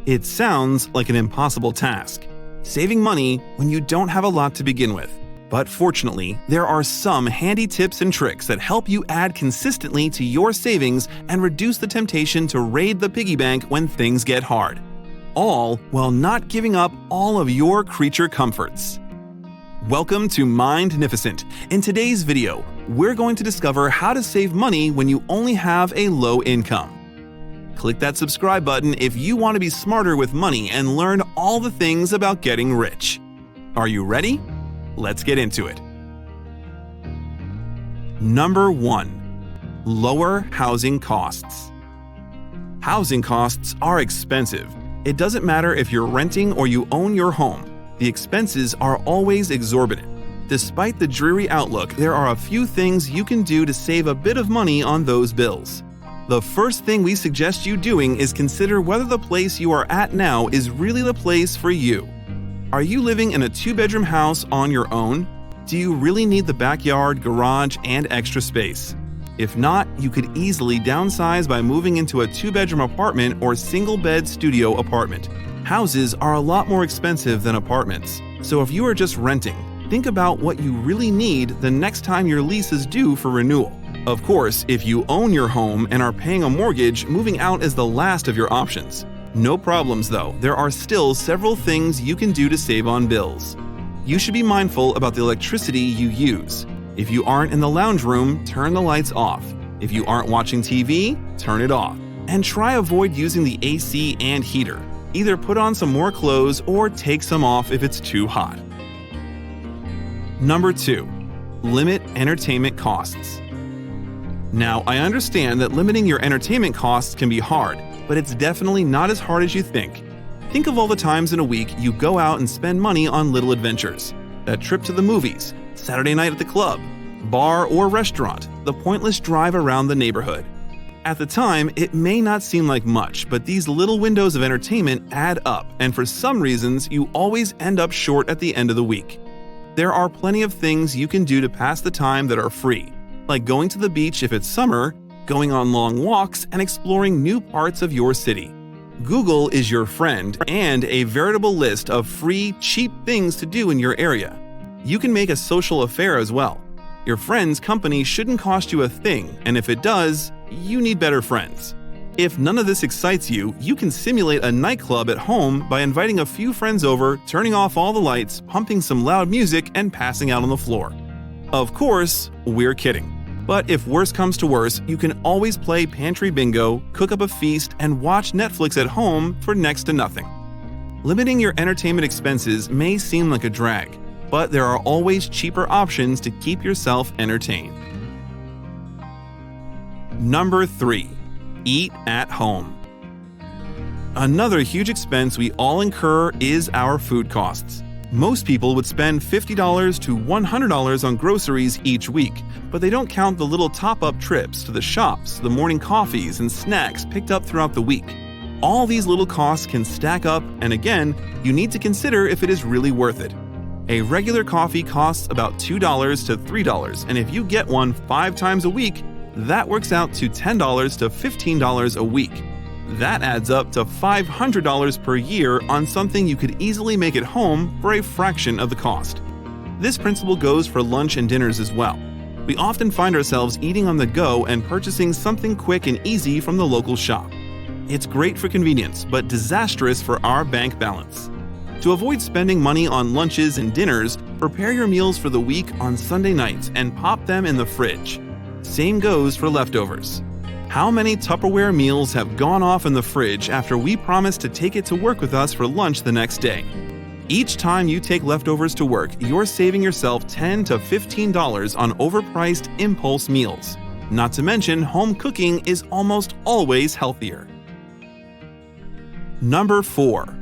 It sounds like an impossible task, saving money when you don't have a lot to begin with. But fortunately, there are some handy tips and tricks that help you add consistently to your savings and reduce the temptation to raid the piggy bank when things get hard. All while not giving up all of your creature comforts. Welcome to Mindnificent. In today's video, we're going to discover how to save money when you only have a low income. Click that subscribe button if you want to be smarter with money and learn all the things about getting rich. Are you ready? Let's get into it. Number 1. Lower housing costs. Housing costs are expensive. It doesn't matter if you're renting or you own your home. The expenses are always exorbitant. Despite the dreary outlook, there are a few things you can do to save a bit of money on those bills. The first thing we suggest you doing is consider whether the place you are at now is really the place for you. Are you living in a 2-bedroom house on your own? Do you really need the backyard, garage, and extra space? If not, you could easily downsize by moving into a 2-bedroom apartment or single-bed studio apartment. Houses are a lot more expensive than apartments, so if you are just renting, think about what you really need the next time your lease is due for renewal. Of course, if you own your home and are paying a mortgage, moving out is the last of your options. No problems though, there are still several things you can do to save on bills. You should be mindful about the electricity you use. If you aren't in the lounge room, turn the lights off. If you aren't watching TV, turn it off. And try avoid using the AC and heater. Either put on some more clothes or take some off if it's too hot. Number 2. Limit entertainment costs. Now, I understand that limiting your entertainment costs can be hard, but it's definitely not as hard as you think. Think of all the times in a week you go out and spend money on little adventures. That trip to the movies, Saturday night at the club, bar or restaurant, the pointless drive around the neighborhood. At the time, it may not seem like much, but these little windows of entertainment add up, and for some reasons, you always end up short at the end of the week. There are plenty of things you can do to pass the time that are free, like going to the beach if it's summer, going on long walks, and exploring new parts of your city. Google is your friend and a veritable list of free, cheap things to do in your area. You can make a social affair as well. Your friend's company shouldn't cost you a thing, and if it does, you need better friends. If none of this excites you, you can simulate a nightclub at home by inviting a few friends over, turning off all the lights, pumping some loud music, and passing out on the floor. Of course, we're kidding. But if worse comes to worse, you can always play pantry bingo, cook up a feast, and watch Netflix at home for next to nothing. Limiting your entertainment expenses may seem like a drag, but there are always cheaper options to keep yourself entertained. Number 3. Eat at home. Another huge expense we all incur is our food costs. Most people would spend $50 to $100 on groceries each week, but they don't count the little top-up trips to the shops, the morning coffees, and snacks picked up throughout the week. All these little costs can stack up, and again, you need to consider if it is really worth it. A regular coffee costs about $2 to $3, and if you get one 5 times a week, that works out to $10 to $15 a week. That adds up to $500 per year on something you could easily make at home for a fraction of the cost. This principle goes for lunch and dinners as well. We often find ourselves eating on the go and purchasing something quick and easy from the local shop. It's great for convenience, but disastrous for our bank balance. To avoid spending money on lunches and dinners, prepare your meals for the week on Sunday nights and pop them in the fridge. Same goes for leftovers. How many Tupperware meals have gone off in the fridge after we promised to take it to work with us for lunch the next day? Each time you take leftovers to work, you're saving yourself $10 to $15 on overpriced impulse meals. Not to mention, home cooking is almost always healthier. Number 4.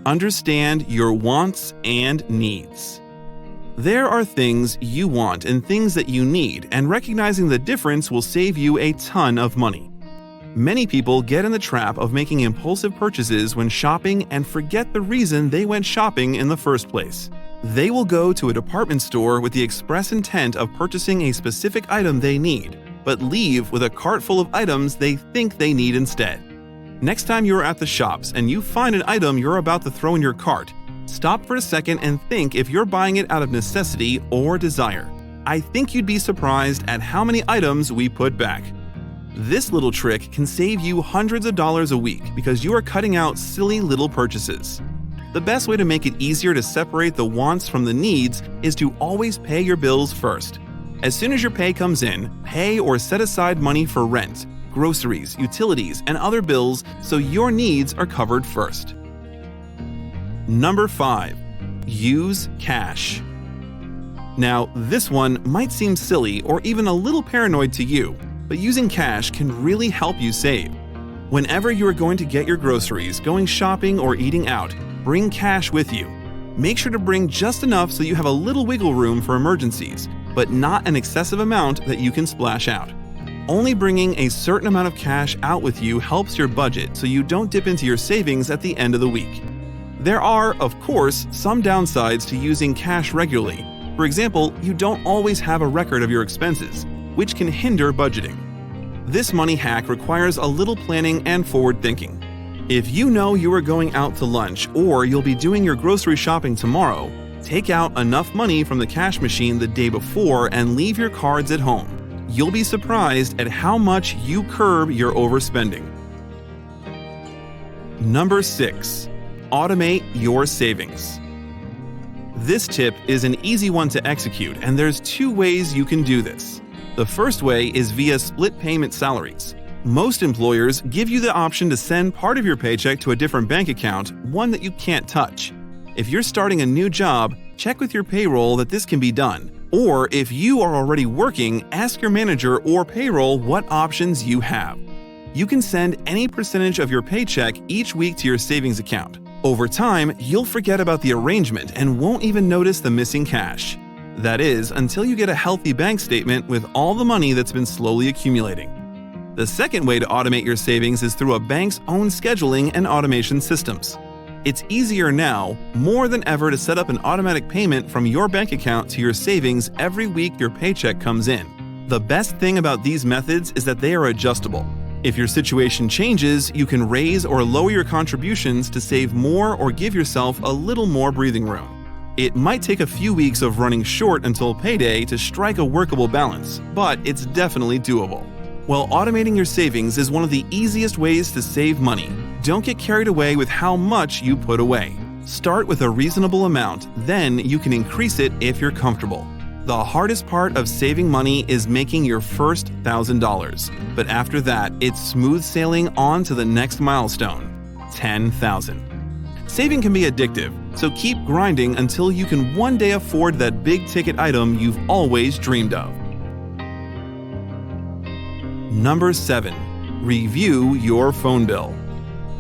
Understand your wants and needs. There are things you want and things that you need, and recognizing the difference will save you a ton of money. Many people get in the trap of making impulsive purchases when shopping and forget the reason they went shopping in the first place. They will go to a department store with the express intent of purchasing a specific item they need, but leave with a cart full of items they think they need instead. Next time you're at the shops and you find an item you're about to throw in your cart, stop for a second and think if you're buying it out of necessity or desire. I think you'd be surprised at how many items we put back. This little trick can save you hundreds of dollars a week because you are cutting out silly little purchases. The best way to make it easier to separate the wants from the needs is to always pay your bills first. As soon as your pay comes in, pay or set aside money for rent, groceries, utilities, and other bills so your needs are covered first. Number 5. Use cash. Now, this one might seem silly or even a little paranoid to you, but using cash can really help you save. Whenever you are going to get your groceries, going shopping, or eating out, bring cash with you. Make sure to bring just enough so you have a little wiggle room for emergencies, but not an excessive amount that you can splash out. Only bringing a certain amount of cash out with you helps your budget so you don't dip into your savings at the end of the week. There are, of course, some downsides to using cash regularly. For example, you don't always have a record of your expenses, which can hinder budgeting. This money hack requires a little planning and forward thinking. If you know you are going out to lunch or you'll be doing your grocery shopping tomorrow, take out enough money from the cash machine the day before and leave your cards at home. You'll be surprised at how much you curb your overspending. Number 6. Automate your savings. This tip is an easy one to execute, and there's 2 ways you can do this. The first way is via split payment salaries. Most employers give you the option to send part of your paycheck to a different bank account, one that you can't touch. If you're starting a new job, check with your payroll that this can be done. Or if you are already working, ask your manager or payroll what options you have. You can send any percentage of your paycheck each week to your savings account. Over time, you'll forget about the arrangement and won't even notice the missing cash. That is, until you get a healthy bank statement with all the money that's been slowly accumulating. The second way to automate your savings is through a bank's own scheduling and automation systems. It's easier now, more than ever, to set up an automatic payment from your bank account to your savings every week your paycheck comes in. The best thing about these methods is that they are adjustable. If your situation changes, you can raise or lower your contributions to save more or give yourself a little more breathing room. It might take a few weeks of running short until payday to strike a workable balance, but it's definitely doable. While automating your savings is one of the easiest ways to save money, don't get carried away with how much you put away. Start with a reasonable amount, then you can increase it if you're comfortable. The hardest part of saving money is making your first $1,000, but after that, it's smooth sailing on to the next milestone, $10,000. Saving can be addictive, so keep grinding until you can one day afford that big-ticket item you've always dreamed of. Number 7. Review your phone bill.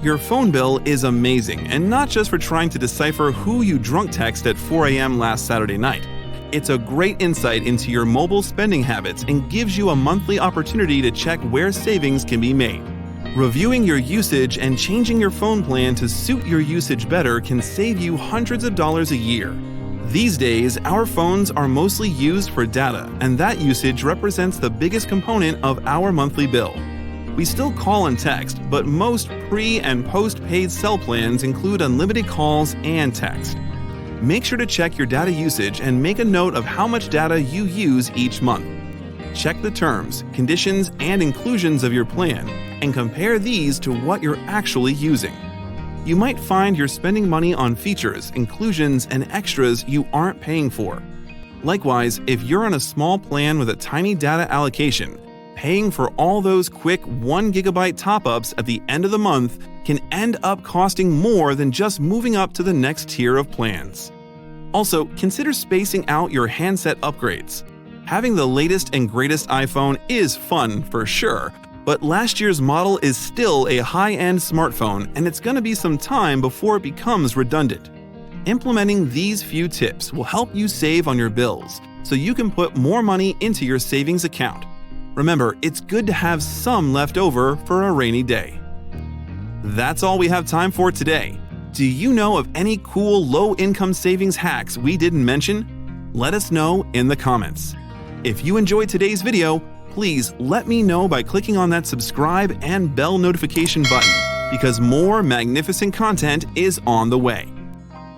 Your phone bill is amazing, and not just for trying to decipher who you drunk text at 4 a.m. last Saturday night. It's a great insight into your mobile spending habits and gives you a monthly opportunity to check where savings can be made. Reviewing your usage and changing your phone plan to suit your usage better can save you hundreds of dollars a year. These days, our phones are mostly used for data, and that usage represents the biggest component of our monthly bill. We still call and text, but most pre- and post-paid cell plans include unlimited calls and text. Make sure to check your data usage and make a note of how much data you use each month. Check the terms, conditions, and inclusions of your plan, and compare these to what you're actually using. You might find you're spending money on features, inclusions, and extras you aren't paying for. Likewise, if you're on a small plan with a tiny data allocation, paying for all those quick 1 GB top-ups at the end of the month can end up costing more than just moving up to the next tier of plans. Also, consider spacing out your handset upgrades. Having the latest and greatest iPhone is fun for sure, but last year's model is still a high-end smartphone, and it's going to be some time before it becomes redundant. Implementing these few tips will help you save on your bills, so you can put more money into your savings account. Remember, it's good to have some left over for a rainy day. That's all we have time for today. Do you know of any cool low-income savings hacks we didn't mention? Let us know in the comments. If you enjoyed today's video, please let me know by clicking on that subscribe and bell notification button. because more magnificent content is on the way.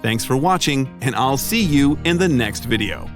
Thanks for watching, and I'll see you in the next video.